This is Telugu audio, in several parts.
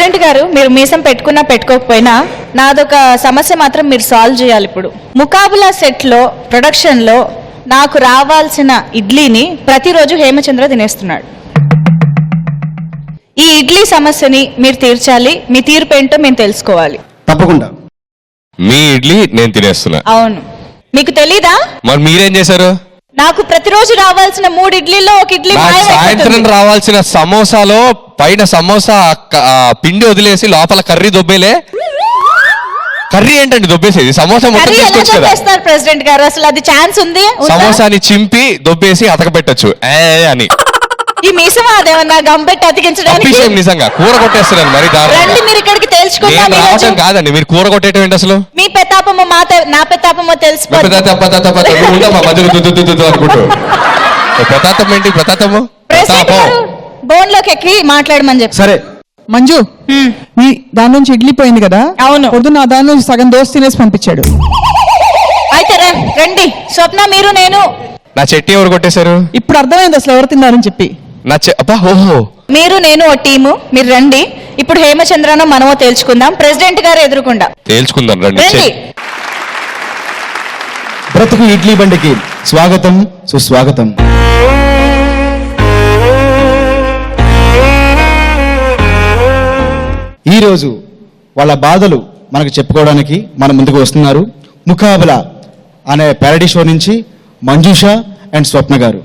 ప్రెసిడెంట్ గారు, మీరు మీసం పెట్టుకున్నా పెట్టుకోకపోయినా నాదొక సమస్య మాత్రం మీరు సాల్వ్ చేయాలి. ఇప్పుడు ముకాబులా సెట్ లో ప్రొడక్షన్ లో నాకు రావాల్సిన ఇడ్లీని ప్రతిరోజు హేమచంద్ర తినేస్తున్నాడు. ఈ ఇడ్లీ సమస్యని మీరు తీర్చాలి. మీ తీర్పు ఏంటో మేము తెలుసుకోవాలి. తప్పకుండా. మీ ఇడ్లీ నేను తినేస్తున్నా. అవును, మీకు తెలీదా? మరి మీరేం చేశారు? నాకు ప్రతిరోజు రావాల్సిన 3 ఇడ్లీలో ఒక ఇడ్లీ సాయంత్రం రావాల్సిన సమోసాలో పైన సమోసా పిండి వదిలేసి లోపల కర్రీ దొబ్బేలే. కర్రీ ఏంటండి దొబ్బేసేది? సమోసా మొత్తం తీసుకొచ్చు కదా. ప్రెసిడెంట్ గారు, అసలు అది ఛాన్స్ ఉంది? సమోసాని చింపి దొబ్బేసి అతకబెట్టచ్చు అని. ఈ మీసం అదేమన్నా గంపెట్టి అతికించడానికి? నిజంగా కూర కొట్టేస్తున్నాను మరి. రండి మీరు ఇక్కడికి తెలుసుకుందాం. రావటం కాదండి, మీరు కూర కొట్టేయటం ఏంటి అసలు? మీ పెతాపమో నా పెతాపమో తెలిసిపోతుంది. ప్రతాపం ఏంటి? ప్రతాపము బోన్ లోకి ఎక్కి మాట్లాడమని చెప్పి. సరే మంజు, మీ దాని నుంచి ఇడ్లీ పోయింది కదా. అవును. పొద్దున్న దాని నుంచి సగం దోశ తినేసి పంపించాడు. అయితే రండి స్వప్న, మీరు నేను. నా చెట్టి ఎవరు కొట్టేశారు? ఇప్పుడు అర్థమైంది అసలు ఎవరు తిన్నారని చెప్పి. ఓహో, మీరు నేను ఓ టీము. మీరు రండి, ఇప్పుడు హేమచంద్రనో మనమో తేల్చుకుందాం. ప్రెసిడెంట్ గారు ఎదురుకుండా తేల్చుకుందాం. రండి. బ్రతుకు ఇడ్లీ బండికి స్వాగతం, సుస్వాగతం. ఈరోజు వాళ్ళ బాధలు మనకు చెప్పుకోవడానికి మన ముందుకు వస్తున్నారు ముకాబలా అనే ప్యారడీ షో నుంచి మంజుష అండ్ స్వప్న గారు.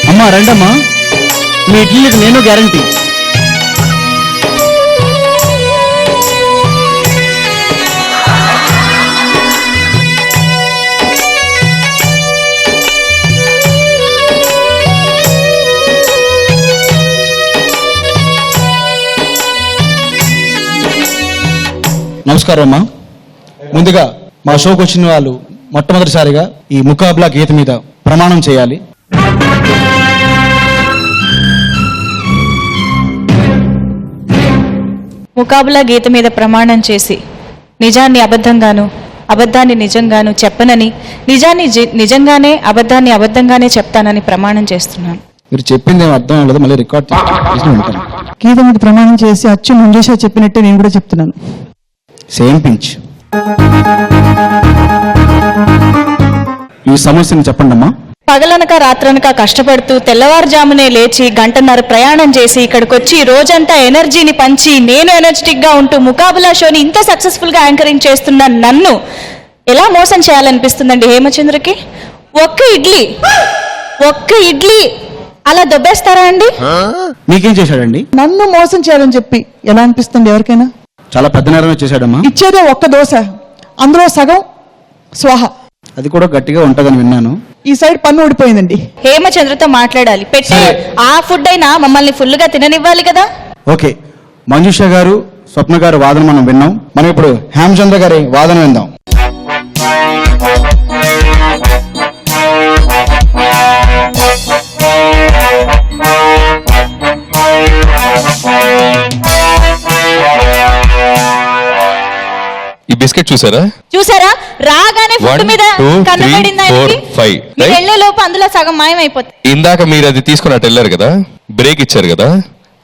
అమ్మా రండమ్మా, మీ ఇడ్లీకి నేను గ్యారంటీ. నమస్కారం అమ్మా. ముందుగా మా షోకి వచ్చిన వాళ్ళు మొట్టమొదటిసారిగా ఈ ముకాబలా గీత మీద ప్రమాణం చేయాలి. ముకాబలా గీత మీద ప్రమాణం చేసి నిజాన్ని అబద్ధంగాను, అబద్ధాన్ని నిజంగాను చెప్పనని, నిజాన్ని నిజంగానే, అబద్ధాన్ని అబద్ధంగానే చెప్తానని ప్రమాణం చేస్తున్నాను. మీరు చెప్పింది ఏమో అర్థం అవ్వలేదు, మళ్ళీ రికార్డ్ చేసి ఉంటాను. గీత మీద ప్రమాణం చేసి అచ్చు మంజుష చెప్పినట్టే నేను కూడా చెప్తున్నాను. Same pinch. ఈ సమస్యను చెప్పండి అమ్మా. పగలనక రాత్రనక కష్టపడుతూ తెల్లవారుజామునే లేచి 1.5 గంటల ప్రయాణం చేసి ఇక్కడికి వచ్చి రోజంతా ఎనర్జీని పంచి నేను ఎనర్జెటిక్ గా ఉంటూ ముకాబలా షోని ఇంత సక్సెస్ఫుల్ గా యాంకరింగ్ చేస్తున్న నన్ను ఎలా మోసం చేయాలనిపిస్తుందండి హేమచంద్రకి? ఒక్క ఇడ్లీ అలా దొబ్బేస్తారా అండి? మీకేం చేశాడండి? నన్ను మోసం చేయాలని చెప్పి ఎలా అనిపిస్తుంది ఎవరికైనా? చాలా పెద్ద నేరమే చేశాడమ్మా. ఇచ్చేదే ఒక్క దోశ, అందులో సగం స్వాహ. అది కూడా గట్టిగా ఉంటుందని విన్నాను. ఈ సైడ్ పన్ను ఊడిపోయిందండి. హేమచంద్రతో మాట్లాడాలి. పెట్టే ఆ ఫుడ్ అయినా మమ్మల్ని ఫుల్ గా తిననివ్వాలి కదా. ఓకే, మంజుష గారు, స్వప్న గారు వాదన మనం విన్నాం. మనం ఇప్పుడు హేమచంద్ర గారి వాదన విందాం. ఈ బిస్కెట్ చూసారా? రాగానే ఫుడ్ మీద కనబడింది. వెళ్ళే లోపు అందులో సగం మాయమైపోతుంది. ఇందాక మీరు అది తీసుకున్నట్టు వెళ్ళారు కదా, బ్రేక్ ఇచ్చారు కదా,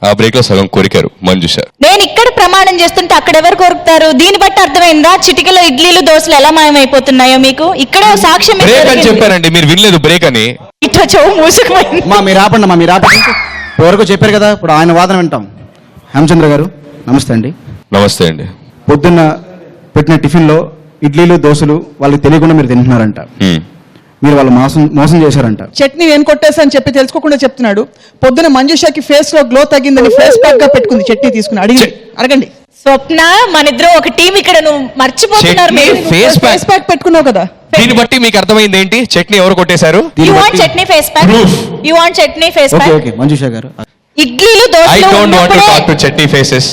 ఆ బ్రేక్ లో సగం కొరికారు మంజుష. నేను ఇక్కడ ప్రమాణం చేస్తుంటే అక్కడ ఎవరు కొరుకుతారు? దీన్ని బట్టి అర్థమైందా చిటికలో ఇడ్లీలు దోశలు ఎలా మాయమైపోతున్నాయో మీకు? ఇక్కడే సాక్ష్యం అని చెప్పారండి, మీరు వినలేదు బ్రేక్ అని. ఇట్లా చెవు మూసుకుపోయింది. మీరు ఆపండి. వరకు చెప్పారు కదా, ఇప్పుడు ఆయన వాదన వింటాం. హేమచంద్ర గారు నమస్తే అండి. నమస్తే అండి. పొద్దున్న పెట్టిన టిఫిన్ లో ఇడ్లీలు దోశలు వాళ్ళకి తెలియకుండా మీరు తింటున్నారంట. మీరు వాళ్ళు మోసం చేశారంట. చట్నీ నేను కొట్టేసా అని చెప్పి తెలుసుకోకుండా చెప్తున్నాడు. పొద్దున మంజుషకి ఫేస్ లో గ్లో తగ్గిందని ఫేస్ ప్యాక్ గా పెట్టుకుంది చట్నీ తీసుకుని. అడగండి స్వప్న, మన ఇద్దరు ఒక టీం. ఇక్కడ నువ్వు మర్చిపోతున్నారు. ఫేస్ ప్యాక్ పెట్టుకున్నావు కదా. దీన్ని బట్టి మీకు అర్థమైంది ఏంటి? చట్నీ ఎవరు కొట్టేశారు? You want chutney face pack? Okay Manjusha గారు, ఇడ్లీలు దోశలు చట్నీ ఫేసెస్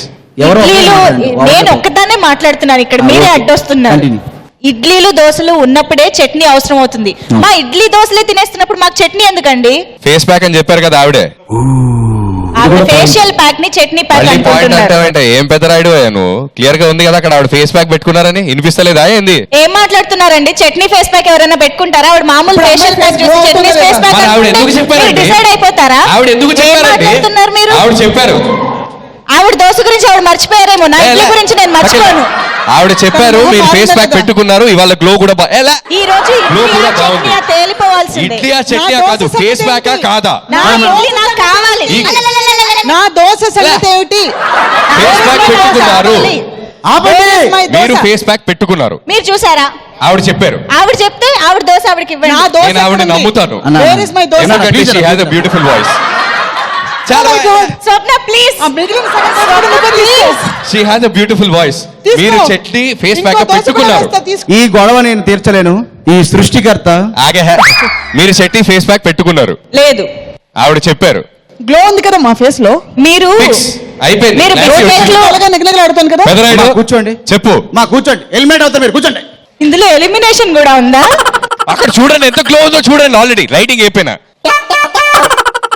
నేను ఒక్కదానే మాట్లాడుతున్నాను ఇక్కడ, మీరే అడ్డొస్తున్నారు. ఇడ్లీలు దోశలు ఉన్నప్పుడే చట్నీ అవసరం అవుతుంది. మా ఇడ్లీ దోశలే తినేస్తున్నప్పుడు మాకు చట్నీ ఎందుకండి? ఫేస్ ప్యాక్ అని చెప్పారు కదా ఆవిడే. కూడా ఫేషియల్ ప్యాక్ ని చట్నీ ప్యాక్ మళ్ళీ పాయింట్ అనుకుంటున్నారు. అంటే ఏం పెద్ద రాయుడు నువ్వు? క్లియర్ గా ఉంది కదా అక్కడ ఆవిడ ఫేస్ ప్యాక్ పెట్టుకున్నారని వినిపిస్తలేదా ఏంది? ఏం మాట్లాడుతున్నారండి? చట్నీ ఫేస్ ప్యాక్ ఎవరైనా పెట్టుకుంటారా? ఆవిడ మామూలు ఇప్పుడు ఫేషియల్ అమ్మాయి ప్యాక్ చూసి face chutney glow face pack మరి ఆవిడ ఎందుకు చెప్పారండి? డిసైడ్ అయిపోతారా? ఆవిడ ఎందుకు ఏం చెప్పారండి? మాట్లాడుతున్నారు మీరు? ఆవిడ చెప్పారు. ఆవిడ దోశ గురించి ఆవిడ మర్చిపోయారేమో, నా ఇడ్లీ గురించి నేను మర్చిపోను. ఆవిడ చెప్పారు మీరు ఫేస్ ప్యాక్ పెట్టుకున్నారు, ఇవాళ గ్లో కూడా ఈ రోజు Glow ఇడ్లీ కూడా ఆ బాగుంది. చట్నీ ఆ తేలిపోవాల్సిందే. ఇడ్లీయా చట్నీయా నా కాదు, దోశ ఫేస్ సంగతి ప్యాకా ఏంటి? కాదా? నా ఇడ్లీ నాకు కావాలి. నా దోశ సంగతి ఏమిటి? ఫేస్ ప్యాక్ పెట్టుకున్నారు, ఆపండి. Where is my మీరు దోశ? ఫేస్ ప్యాక్ పెట్టుకున్నారు, మీరు చూసారా? ఆవిడ చెప్పారు. ఆవిడ చెప్తే ఆవిడ దోశ ఆవిడకి నా ఇవ్వండి. దోశ నేను ఆవిడ ఎక్కడ ఉంది? నమ్ముతాను. అన్న, Where is my దోశ? ఎందుకంటే please, she has a beautiful voice. చాలా Oh my God. Swapna please. ఆ మిగిలిన సగం దోశ కూడా నువ్వే తీసుకో. she has a beautiful voice. తీసుకో. మీరు చట్నీ ఫేస్ ఇంకో ప్యాక్ దోశ కూడా పెట్టుకున్నారు. వేస్తా, తీసుకో. ఈ గొడవ నేను తీర్చలేను. ఈ సృష్టికర్త ఆగే మీరు చట్నీ ఫేస్ ప్యాక్ పెట్టుకున్నారు, లేదు, ఆవిడ చెప్పారు. గ్లో ఉంది కదా మా ఫేస్ లో. మీరు Fix. అయిపోయింది. మీరు That's your బిస్కెట్లు choice. అలాగా నిగనిగలాడుతాను కదా. పెదరాయుడు, మా కూర్చోండి. చెప్పు. మా కూర్చోండి, హెల్మెట్ అవుతారు మీరు, కూర్చోండి. ఇందులో ఎలిమినేషన్ కూడా ఉందా? అక్కడ చూడండి ఎంత గ్లో ఉందో చూడండి, ఆల్రెడీ లైటింగ్ అయిపోయినా.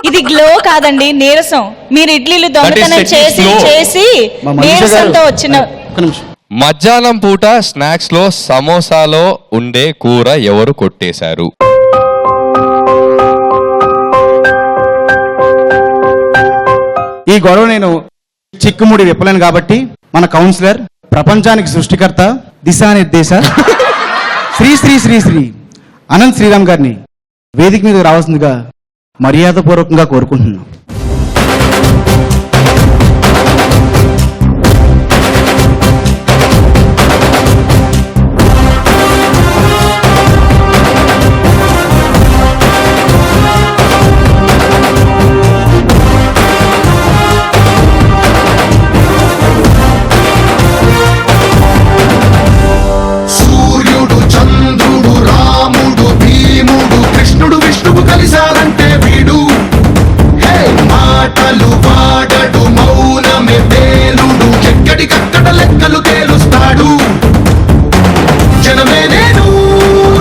ఇది గ్లో కాదండి, నీరసం. మీరు ఇడ్లీలు దొంగతనం That is చేసి glow. చేసి మా మనీషా గారు. నీరసంతో వచ్చిన ఒక్క నిమిషం. మధ్యాహ్నం పూట స్నాక్స్ లో సమోసాలో ఉండే కూర ఎవరు కొట్టేశారు? ఈ గొడవ నేను చిక్కుముడి విప్పలేను కాబట్టి మన కౌన్సిలర్, ప్రపంచానికి సృష్టికర్త, దిశానిర్దేశ శ్రీ శ్రీ శ్రీ శ్రీ అనంత్ శ్రీరామ్ గారిని వేదిక మీద రావాల్సిందిగా మర్యాదపూర్వకంగా కోరుకుంటున్నాను. సూర్యుడు చంద్రుడు రాముడు భీముడు కృష్ణుడు విష్ణువు కలిశారంటే వీడు హే మాటలు వాడడు మౌనమే పేలుడు ఎక్కడికక్కడ లెక్కలు తేలుస్తాడు జనమే నేను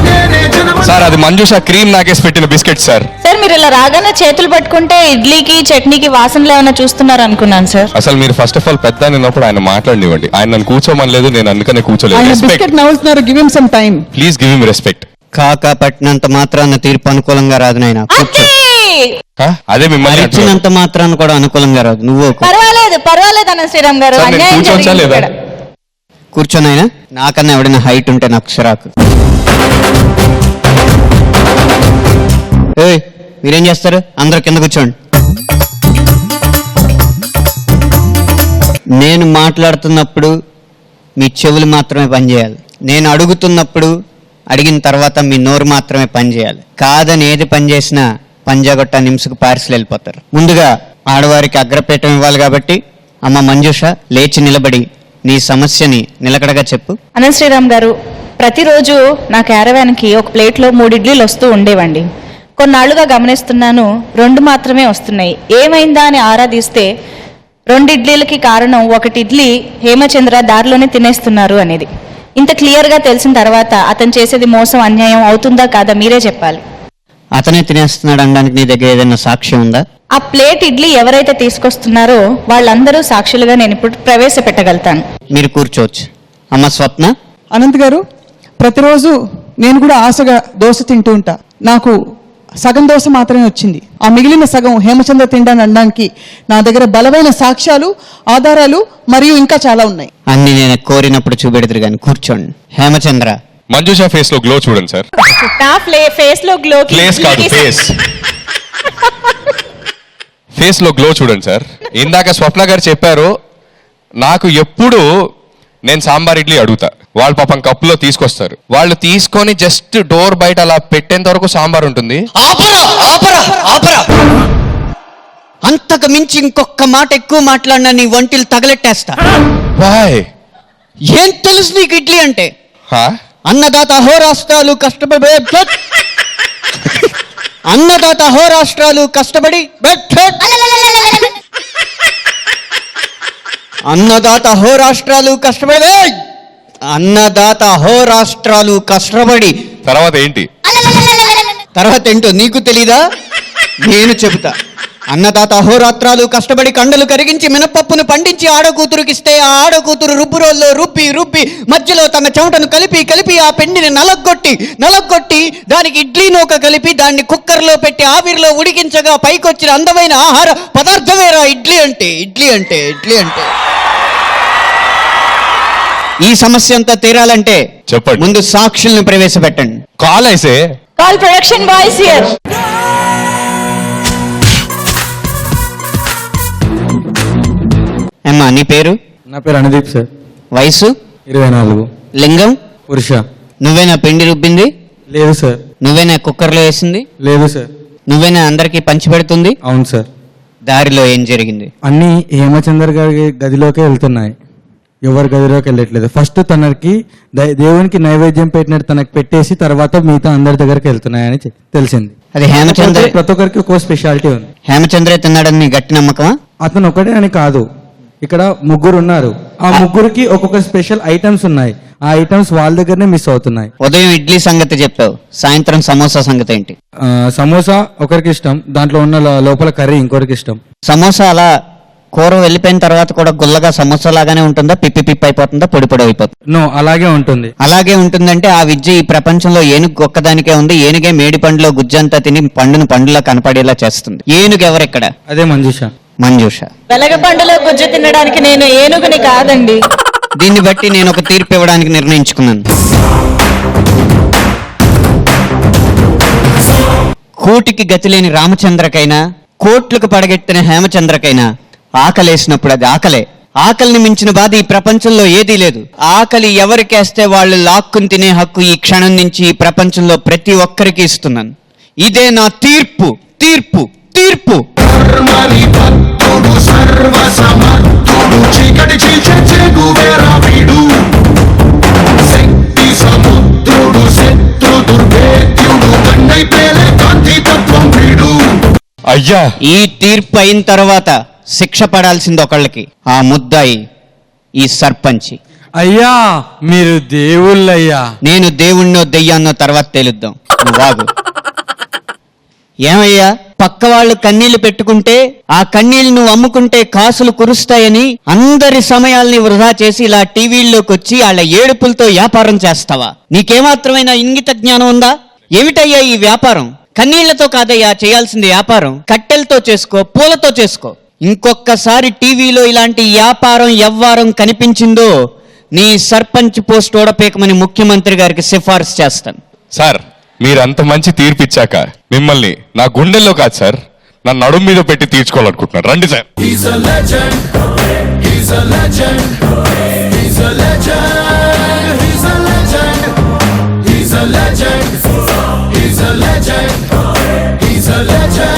నేనే జనమ సార్ అది మంజుష క్రీమ్ నాకేసి పెట్టిన బిస్కెట్ సార్. సార్ మీరు ఇలా రాగానే చేతులు పట్టుకుంటే ఇడ్లీకి చట్నీకి వాసనలు ఏమైనా చూస్తున్నారు అనుకున్నాను సార్. అసలు మీరు ఫస్ట్ ఆఫ్ ఆల్ పెద్ద అయినప్పుడు ఆయన మాట్లాడినివ్వండి. ఆయన నన్ను కూర్చోమనలేదు, నేను అందుకనే కూర్చోలేదు. ఆయన రెస్పెక్ట్, బిస్కెట్ నవ్వుతున్నారు. Give him some time. Please give him respect. కాకా పట్టినంత మాత్రాన తీర్పు అనుకూలంగా రాదు నాయన. కూర్చో. అదే మిమ్మల్ని అంటున్నాను. ఇచ్చినంత మాత్రాన కూడా అనుకూలంగా రాదు. నువ్వు పర్వాలేదు పర్వాలేదు అన్న శ్రీరామ్ గారు, సార్, నేను అన్యాయం కూర్చోవచ్చా జరిగింది లేదా? ఇక్కడ. కూర్చోనైనా నాకన్నా ఎవడైనా హైట్ ఉంటే నాకు చిరాకు. ఏయ్, మీరేం చేస్తారు? అందరూ కింద కూర్చోండి. నేను మాట్లాడుతున్నప్పుడు మీ చెవులు మాత్రమే పనిచేయాలి. నేను అడుగుతున్నప్పుడు అడిగిన తర్వాత మీ నోరు మాత్రమే పనిచేయాలి. కాదని ఏది పని చేసినా పంజాగొట్ట నిమిషకు పార్సిల్ వెళ్ళిపోతారు. ముందుగా ఆడవారికి అగ్రపీఠం ఇవ్వాలి కాబట్టి అమ్మ మంజుష లేచి నిలబడి నీ సమస్యని నిలకడగా చెప్పు. అనంత్ శ్రీరామ్ గారు, ప్రతిరోజు నా క్యారవాన్కి ఒక ప్లేట్లో 3 ఇడ్లీలు వస్తూ ఉండేవండి. కొన్నాళ్లుగా గమనిస్తున్నాను 2 మాత్రమే వస్తున్నాయి. ఏమైందా అని ఆరాధిస్తే 2 ఇడ్లీలకి కారణం 1 ఇడ్లీ హేమచంద్ర దారిలోనే తినేస్తున్నారు అనేది. ఇంత క్లియర్గా తెలిసిన తర్వాత అతను చేసేది మోసం, అన్యాయం అవుతుందా కాదా మీరే చెప్పాలి. అతనే తినేస్తున్నాడు అనడానికి నీ దగ్గర ఏదైనా సాక్ష్యం ఉందా? ఆ ప్లేట్ ఇడ్లీ ఎవరైతే తీసుకొస్తున్నారో వాళ్ళందరూ సాక్షులుగా నేను ఇప్పుడు ప్రవేశపెట్టగలుగుతాను. మీరు కూర్చోవచ్చు. అమ్మ స్వప్న, అనంత్ గారు, ప్రతిరోజు నేను కూడా ఆశగా దోశ తింటూ ఉంటా. నాకు సగం దోశ మాత్రమే వచ్చింది. ఆ మిగిలిన సగం హేమచంద్ర తిండాన్ని అనడానికి నా దగ్గర బలమైన సాక్ష్యాలు, ఆధారాలు మరియు ఇంకా చాలా ఉన్నాయి. అన్ని నేను కోరినప్పుడు చూపెడుతురు కానీ కూర్చోండి. హేమచంద్ర, మంజుష ఫేస్ లో గ్లో చూడండి సార్. నా ఫేస్ లో గ్లో ప్లేస్ కాదు, ఫేస్. ఫేస్ లో గ్లో చూడండి సార్. ఇందాక స్వప్న గారు చెప్పారు, నాకు ఎప్పుడు నేను సాంబార్ ఇడ్లీ అడుగుతా, వాళ్ళు పాపం కప్పులో తీసుకొస్తారు. వాళ్ళు తీసుకొని జస్ట్ డోర్ బయట అలా పెట్టేంత వరకు సాంబార్ ఉంటుంది. ఆపరా ఆపరా ఆపరా! అంతకు మించి ఇంకొక మాట ఎక్కువ మాట్లాడినా నీ వంటిలు తగలెట్టేస్తా. వాయ్ ఏం తెలుసు నీకు ఇడ్లీ అంటే? హా? అన్నదాత అహోరాష్ట్రాలు కష్టపడి అన్నదాత అహోరాష్ట్రాలు కష్టపడి అన్నదాత అహోరాష్ట్రాలు కష్టపడి అన్నదాత అహోరాష్ట్రాలు కష్టపడి తర్వాత ఏంటి? తర్వాత ఏంటో నీకు తెలీదా? నేను చెబుతా. అన్నదాత అహోరాత్రాలు కష్టపడి కండలు కరిగించి మినపప్పును పండించి ఆడకూతురుకిస్తే ఆ ఆడకూతురు రుబ్బురోల్లో రుబ్బి మధ్యలో తన చెమటను కలిపి ఆ పిండిని నలగొట్టి దానికి ఇడ్లీ నూక కలిపి దాన్ని కుక్కర్లో పెట్టి ఆవిరిలో ఉడికించగా పైకొచ్చిన అందమైన ఆహార పదార్థమేరా ఇడ్లీ అంటే ఈ సమస్య అంతా తీరాలంటే చెప్పండి. ముందు సాక్షుల్ని ప్రవేశపెట్టండి. కాల్ అయితే కాల్ ప్రొడక్షన్ బాయ్స్ హియర్. అమ్మా నీ పేరు? నా పేరు అనుదీప్ సార్. వయసు? 24. లింగం? పురుష. నువ్వేనా పిండి రుబ్బింది? లేదు సార్. నువ్వేనా కుక్కర్లో వేసింది? లేదు సార్. నువ్వేనా అందరికీ పంచిపెడుతుంది? అవును సార్. దారిలో ఏం జరిగింది? అన్ని హేమచంద్ర గారి గదిలోకే వెళ్తున్నాయి, ఎవరి గదిలోకి వెళ్ళట్లేదు. ఫస్ట్ తనకి దేవునికి నైవేద్యం పెట్టినట్టు తనకి పెట్టేసి తర్వాత మిగతా అందరి దగ్గరికి వెళ్తున్నాయని తెలిసింది. అది హేమచంద్ర, ప్రతి ఒక్కరికి ఒక్కో స్పెషాలిటీ ఉంది. హేమచంద్రే తిన్నాడని నీ గట్టి నమ్మకమా? అతను ఒకటే అని కాదు, ఇక్కడ ముగ్గురు ఉన్నారు. ఆ ముగ్గురికి ఒక్కొక్క స్పెషల్ ఐటమ్స్ ఉన్నాయి. ఆ ఐటమ్స్ వాళ్ళ దగ్గరనే మిస్ అవుతున్నాయి. ఉదయం ఇడ్లీ సంగతి చెప్పావు, సాయంత్రం సమోసా సంగతి ఏంటి? సమోసా ఒకరికి ఇష్టం, దాంట్లో ఉన్న లోపల కర్రీ ఇంకొకరికి ఇష్టం. సమోసా అలా కూర వెళ్ళిపోయిన తర్వాత కూడా గుల్లగా సమోసా లాగానే ఉంటుందా, పిప్పి అయిపోతుందా, పొడి అయిపోతుంది? నో, అలాగే ఉంటుంది. అలాగే ఉంటుందంటే ఆ విద్య ఈ ప్రపంచంలో ఏనుగు ఒక్కదానికే ఉంది. ఏనుగే మేడి పండులో గుజ్జంతా తిని పండులా కనపడేలా చేస్తుంది. ఏనుగు ఎవరెక్కడ? అదే మంజుష. వెలగ పండులో గుజ్జు తినడానికి నేను ఏనుగుని కాదండి. దీన్ని బట్టి నేను ఒక తీర్పు ఇవ్వడానికి నిర్ణయించుకున్నాను. కోటికి గతిలేని రామచంద్రకైనా, కోట్లకు పడగెట్టిన హేమచంద్రకైనా ఆకలేసినప్పుడు అది ఆకలే. ఆకలిని మించిన బాధ ఈ ప్రపంచంలో ఏదీ లేదు. ఆకలి ఎవరికేస్తే వాళ్ళు లాక్కుని తినే హక్కు ఈ క్షణం నుంచి ఈ ప్రపంచంలో ప్రతి ఒక్కరికి ఇస్తున్నాను. ఇదే నా తీర్పు. కర్మని భక్తుడు సర్వసమర్థుడు చీకటి చీల్చే చెగువేరా వీడు శక్తి సముద్రుడు శత్రు దుర్భేద్యుడు కన్నై పేలే కాంతి తత్వం వీడు. అయ్యా, ఈ తీర్పు అయిన తర్వాత శిక్ష పడాల్సింది ఒకళ్ళకి. ఆ ముద్దాయి ఈ సర్పంచి. అయ్యా, మీరు దేవుళ్ళయ్యా. నేను దేవుణ్ణో దెయ్యాన్నో తర్వాత తేలుద్దాం. బాగు ఏమయ్యా, పక్క వాళ్ళు కన్నీళ్లు పెట్టుకుంటే ఆ కన్నీళ్లు నువ్వు అమ్ముకుంటే కాసులు కురుస్తాయని అందరి సమయాల్ని వృధా చేసి ఇలా టీవీల్లోకి వచ్చి వాళ్ళ ఏడుపులతో వ్యాపారం చేస్తావా? నీకేమాత్రమైన ఇంగిత జ్ఞానం ఉందా? ఏమిటయ్యా ఈ వ్యాపారం? కన్నీళ్లతో కాదయ్యా చేయాల్సింది వ్యాపారం. కట్టెలతో చేసుకో, పూలతో చేసుకో. ఇంకొకసారి టీవీలో ఇలాంటి వ్యాపారం ఎవ్వారం కనిపించిందో నీ సర్పంచ్ పోస్ట్ ఓడపేకమని ముఖ్యమంత్రి గారికి సిఫార్సు చేస్తాను. సార్, మీరు అంత మంచి తీర్పు ఇచ్చాక మిమ్మల్ని నా గుండెల్లో కాదు సార్, నా నడుము మీద పెట్టి తీర్చుకోవాలనుకుంటున్నాను. రండి sir. He's a legend. He's a legend. He's a legend. He's a legend. He's a legend. He's a legend. He's a legend.